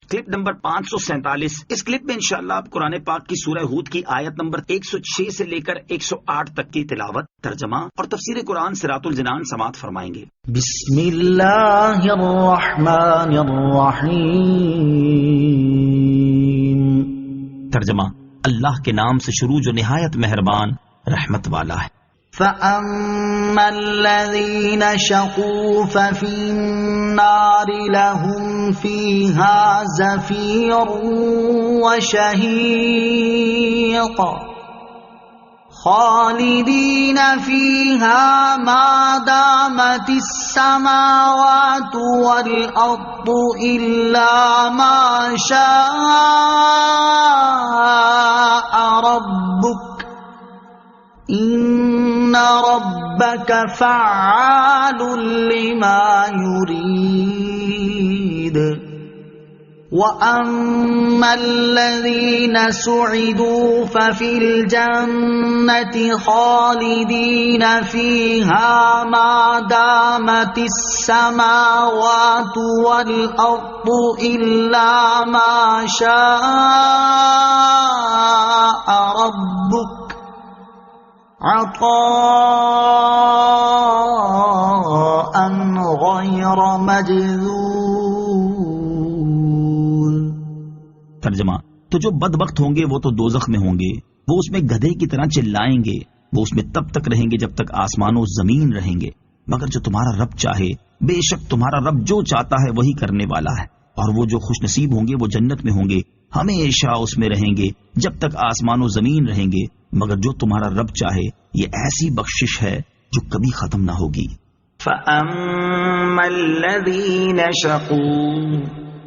Clip number 547۔ اس clip میں انشاءاللہ آپ قرآن پاک کی سورہ ہود کی آیت نمبر 106 سے لے کر 108 تک کی تلاوت، ترجمہ اور تفسیر قرآن صراط الجنان سماعت فرمائیں گے۔ بسم اللہ الرحمن الرحیم۔ ترجمہ، اللہ کے نام سے شروع جو نہایت مہربان رحمت والا ہے۔ فَأَمَّا الَّذِينَ شَقُوا فَفِي النَّارِ لَهُمْ فِيهَا زَفِيرٌ وَشَهِيقٌ خَالِدِينَ فِيهَا مَا دَامَتِ السَّمَاوَاتُ وَالْأَرْضُ إِلَّا مَا شَاءَ رَبُّكَ ان ربک فعال لما یرید واما الذین سعدوا ففی الجنة خالدین فیہا ما دامت السماوات والارض الا ما شاء ربک عطاء غیر مجذوذ۔ ترجمہ، تو جو بدبخت ہوں گے وہ تو دوزخ میں ہوں گے، وہ اس میں گدھے کی طرح چلائیں گے، وہ اس میں تب تک رہیں گے جب تک آسمان و زمین رہیں گے، مگر جو تمہارا رب چاہے، بے شک تمہارا رب جو چاہتا ہے وہی کرنے والا ہے، اور وہ جو خوش نصیب ہوں گے وہ جنت میں ہوں گے، ہمیشہ اس میں رہیں گے جب تک آسمان و زمین رہیں گے، مگر جو تمہارا رب چاہے، یہ ایسی بخشش ہے جو کبھی ختم نہ ہوگی۔ فَأَمَّا الَّذِينَ شَقُوا،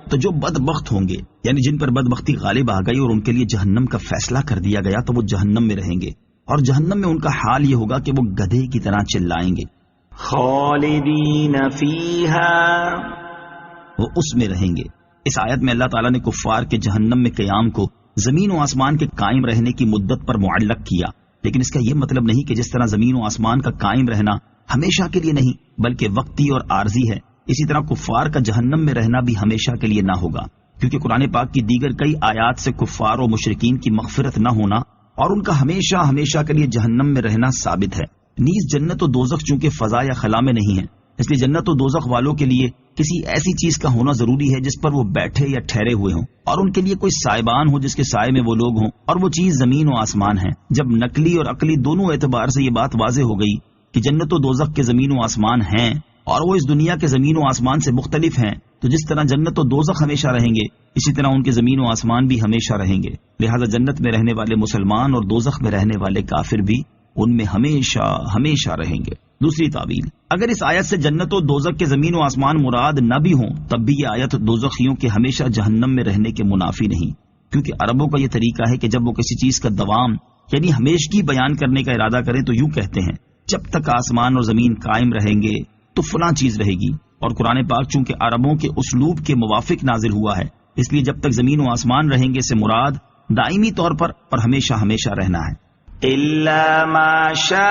تو جو بدبخت ہوں گے، یعنی جن پر بدبختی غالب آ گئی اور ان کے لیے جہنم کا فیصلہ کر دیا گیا، تو وہ جہنم میں رہیں گے، اور جہنم میں ان کا حال یہ ہوگا کہ وہ گدھے کی طرح چلائیں گے۔ خالدین فیہا، وہ اس میں رہیں گے۔ اس آیت میں اللہ تعالیٰ نے کفار کے جہنم میں قیام کو زمین و آسمان کے قائم رہنے کی مدت پر معلق کیا، لیکن اس کا یہ مطلب نہیں کہ جس طرح زمین و آسمان کا قائم رہنا ہمیشہ کے لیے نہیں بلکہ وقتی اور عارضی ہے، اسی طرح کفار کا جہنم میں رہنا بھی ہمیشہ کے لیے نہ ہوگا، کیونکہ قرآن پاک کی دیگر کئی آیات سے کفار و مشرکین کی مغفرت نہ ہونا اور ان کا ہمیشہ ہمیشہ کے لیے جہنم میں رہنا ثابت ہے۔ نیز جنت و دوزخ چونکہ فضا یا خلا میں نہیں ہے، اس لیے جنت و دوزخ والوں کے لیے کسی ایسی چیز کا ہونا ضروری ہے جس پر وہ بیٹھے یا ٹھہرے ہوئے ہوں، اور ان کے لیے کوئی سائبان ہو جس کے سائے میں وہ لوگ ہوں، اور وہ چیز زمین و آسمان ہے۔ جب نقلی اور عقلی دونوں اعتبار سے یہ بات واضح ہو گئی کہ جنت و دوزخ کے زمین و آسمان ہیں اور وہ اس دنیا کے زمین و آسمان سے مختلف ہیں، تو جس طرح جنت و دوزخ ہمیشہ رہیں گے، اسی طرح ان کے زمین و آسمان بھی ہمیشہ رہیں گے، لہذا جنت میں رہنے والے مسلمان اور دوزخ میں رہنے والے کافر بھی ان میں ہمیشہ ہمیشہ رہیں گے۔ دوسری تعویل، اگر اس آیت سے جنت و دوزخ کے زمین و آسمان مراد نہ بھی ہوں تب بھی یہ آیت دوزخیوں کے ہمیشہ جہنم میں رہنے کے منافی نہیں، کیونکہ عربوں کا یہ طریقہ ہے کہ جب وہ کسی چیز کا دوام یعنی ہمیشگی بیان کرنے کا ارادہ کریں تو یوں کہتے ہیں، جب تک آسمان اور زمین قائم رہیں گے تو فلاں چیز رہے گی، اور قرآن پاک چونکہ عربوں کے اسلوب کے موافق نازل ہوا ہے، اس لیے جب تک زمین و آسمان رہیں گے سے مراد دائمی طور پر اور ہمیشہ ہمیشہ رہنا ہے۔ الا ما شاء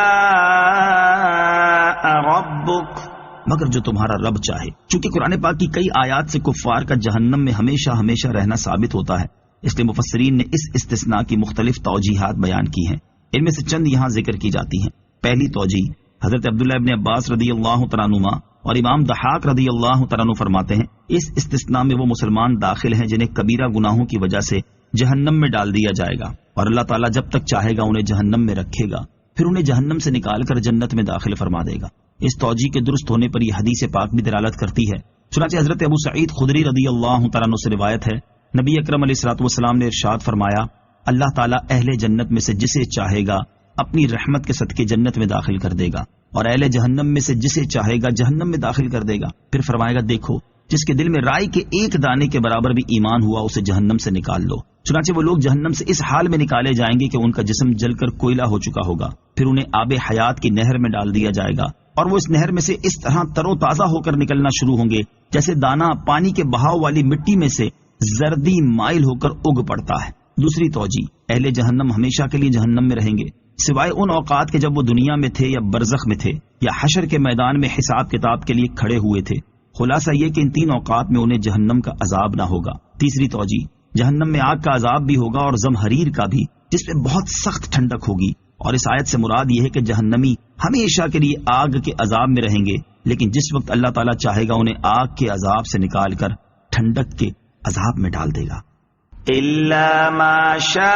ربک، مگر جو تمہارا رب چاہے۔ چونکہ قرآن پاک کی کئی آیات سے کفار کا جہنم میں ہمیشہ ہمیشہ رہنا ثابت ہوتا ہے، اس لیے مفسرین نے اس استثناء کی مختلف توجیحات بیان کی ہیں، ان میں سے چند یہاں ذکر کی جاتی ہیں۔ پہلی توجیح، حضرت عبداللہ ابن عباس رضی اللہ تعالیٰ عنہما اور امام ضحاک رضی اللہ تعالیٰ عنہ فرماتے ہیں، اس استثناء میں وہ مسلمان داخل ہیں جنہیں کبیرہ گناہوں کی وجہ سے جہنم میں ڈال دیا جائے گا، اور اللہ تعالیٰ جب تک چاہے گا انہیں جہنم میں رکھے گا، پھر انہیں جہنم سے نکال کر جنت میں داخل فرما دے گا۔ اس توجیہ کے درست ہونے پر یہ حدیث پاک بھی دلالت کرتی ہے۔ چنانچہ حضرت ابو سعید خدری رضی اللہ تعالیٰ عنہ سے روایت ہے، نبی اکرم علیہ الصلوۃ والسلام نے ارشاد فرمایا، اللہ تعالیٰ اہل جنت میں سے جسے چاہے گا اپنی رحمت کے صدقے جنت میں داخل کر دے گا، اور اہل جہنم میں سے جسے چاہے گا جہنم میں داخل کر دے گا، پھر فرمائے گا، دیکھو جس کے دل میں رائی کے ایک دانے کے برابر بھی ایمان ہوا اسے جہنم سے نکال لو۔ چنانچہ وہ لوگ جہنم سے اس حال میں نکالے جائیں گے کہ ان کا جسم جل کر کوئلہ ہو چکا ہوگا، پھر انہیں آب حیات کی نہر میں ڈال دیا جائے گا، اور وہ اس نہر میں سے اس طرح تر و تازہ ہو کر نکلنا شروع ہوں گے جیسے دانہ پانی کے بہاؤ والی مٹی میں سے زردی مائل ہو کر اگ پڑتا ہے۔ دوسری توجیہ، اہل جہنم ہمیشہ کے لیے جہنم میں رہیں گے سوائے ان اوقات کے جب وہ دنیا میں تھے یا برزخ میں تھے یا حشر کے میدان میں حساب کتاب کے لیے کھڑے ہوئے تھے۔ خلاصہ یہ کہ ان تین اوقات میں انہیں جہنم کا عذاب نہ ہوگا، تیسری توجیہ، جہنم میں آگ کا عذاب بھی ہوگا اور زمہریر کا بھی، جس پہ بہت سخت ٹھنڈک ہوگی، اور اس آیت سے مراد یہ ہے کہ جہنمی ہمیشہ کے لیے آگ کے عذاب میں رہیں گے، لیکن جس وقت اللہ تعالیٰ چاہے گا انہیں آگ کے عذاب سے نکال کر ٹھنڈک کے عذاب میں ڈال دے گا۔ إلا ما شاء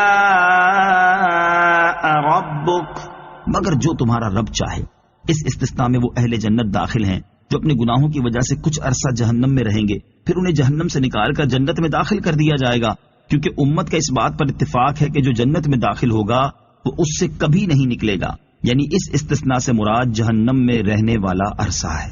ربك، مگر جو تمہارا رب چاہے۔ اس استثناء میں وہ اہل جنت داخل ہیں جو اپنے گناہوں کی وجہ سے کچھ عرصہ جہنم میں رہیں گے، پھر انہیں جہنم سے نکال کر جنت میں داخل کر دیا جائے گا، کیونکہ امت کا اس بات پر اتفاق ہے کہ جو جنت میں داخل ہوگا وہ اس سے کبھی نہیں نکلے گا، یعنی اس استثناء سے مراد جہنم میں رہنے والا عرصہ ہے۔